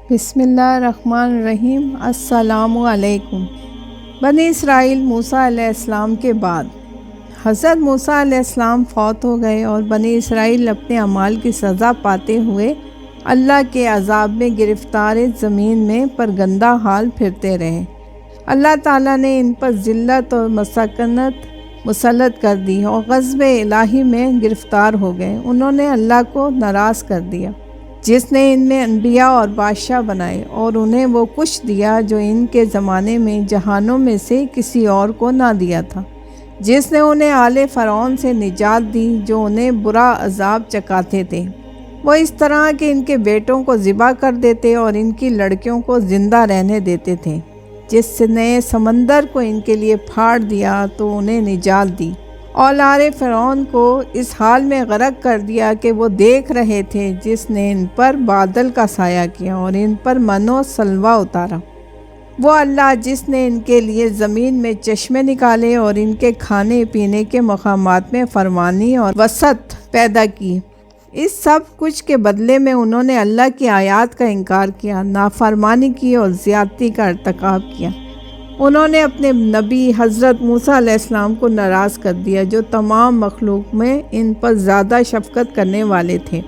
بسم اللہ الرحمن الرحیم۔ السلام علیکم۔ بنی اسرائیل موسیٰ علیہ السلام کے بعد حضرت موسیٰ علیہ السلام فوت ہو گئے اور بنی اسرائیل اپنے اعمال کی سزا پاتے ہوئے اللہ کے عذاب میں گرفتار زمین میں پرگندہ حال پھرتے رہے۔ اللہ تعالیٰ نے ان پر ذلت اور مسکنت مسلط کر دی اور غضب الہی میں گرفتار ہو گئے۔ انہوں نے اللہ کو ناراض کر دیا جس نے ان میں انبیاء اور بادشاہ بنائے، اور انہیں وہ کچھ دیا جو ان کے زمانے میں جہانوں میں سے کسی اور کو نہ دیا تھا، جس نے انہیں آل فرعون سے نجات دی جو انہیں برا عذاب چکاتے تھے۔ وہ اس طرح کہ ان کے بیٹوں کو ذبح کر دیتے اور ان کی لڑکیوں کو زندہ رہنے دیتے تھے، جس نے سمندر کو ان کے لیے پھاڑ دیا تو انہیں نجات دی، اور آل فرعون کو اس حال میں غرق کر دیا کہ وہ دیکھ رہے تھے، جس نے ان پر بادل کا سایہ کیا اور ان پر من و سلوہ اتارا۔ وہ اللہ جس نے ان کے لیے زمین میں چشمے نکالے اور ان کے کھانے پینے کے مقامات میں فرمانی اور وسعت پیدا کی۔ اس سب کچھ کے بدلے میں انہوں نے اللہ کی آیات کا انکار کیا، نافرمانی کی اور زیادتی کا ارتکاب کیا۔ انہوں نے اپنے نبی حضرت موسیٰ علیہ السلام کو ناراض کر دیا جو تمام مخلوق میں ان پر زیادہ شفقت کرنے والے تھے،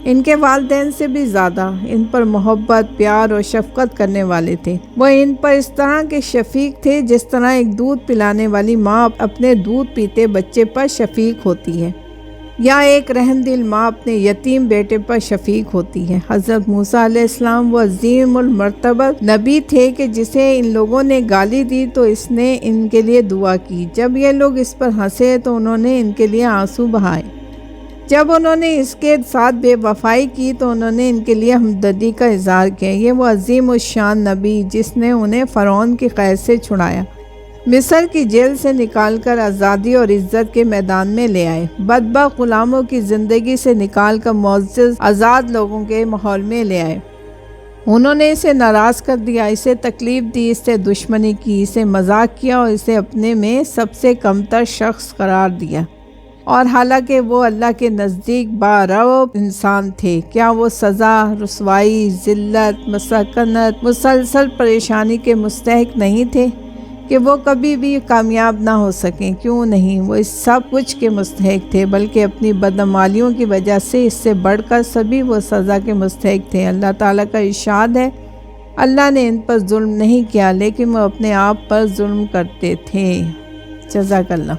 ان کے والدین سے بھی زیادہ ان پر محبت، پیار اور شفقت کرنے والے تھے۔ وہ ان پر اس طرح کے شفیق تھے جس طرح ایک دودھ پلانے والی ماں اپنے دودھ پیتے بچے پر شفیق ہوتی ہے، یا ایک رحم دل ماں اپنے یتیم بیٹے پر شفیق ہوتی ہے۔ حضرت موسیٰ علیہ السلام وہ عظیم المرتبت نبی تھے کہ جسے ان لوگوں نے گالی دی تو اس نے ان کے لیے دعا کی۔ جب یہ لوگ اس پر ہنسے تو انہوں نے ان کے لیے آنسو بہائے۔ جب انہوں نے اس کے ساتھ بے وفائی کی تو انہوں نے ان کے لیے ہمدردی کا اظہار کیا۔ یہ وہ عظیم الشان نبی جس نے انہیں فرعون کی قید سے چھڑایا، مصر کی جیل سے نکال کر آزادی اور عزت کے میدان میں لے آئے، بدبخت غلاموں کی زندگی سے نکال کر معزز آزاد لوگوں کے ماحول میں لے آئے۔ انہوں نے اسے ناراض کر دیا، اسے تکلیف دی، اس سے دشمنی کی، اسے مذاق کیا اور اسے اپنے میں سب سے کمتر شخص قرار دیا، اور حالانکہ وہ اللہ کے نزدیک بارعب انسان تھے۔ کیا وہ سزا، رسوائی، ذلت، مسکنت، مسلسل پریشانی کے مستحق نہیں تھے کہ وہ کبھی بھی کامیاب نہ ہو سکیں؟ کیوں نہیں، وہ اس سب کچھ کے مستحق تھے، بلکہ اپنی بدعمالیوں کی وجہ سے اس سے بڑھ کر سبھی وہ سزا کے مستحق تھے۔ اللہ تعالیٰ کا ارشاد ہے، اللہ نے ان پر ظلم نہیں کیا لیکن وہ اپنے آپ پر ظلم کرتے تھے۔ جزاک اللہ۔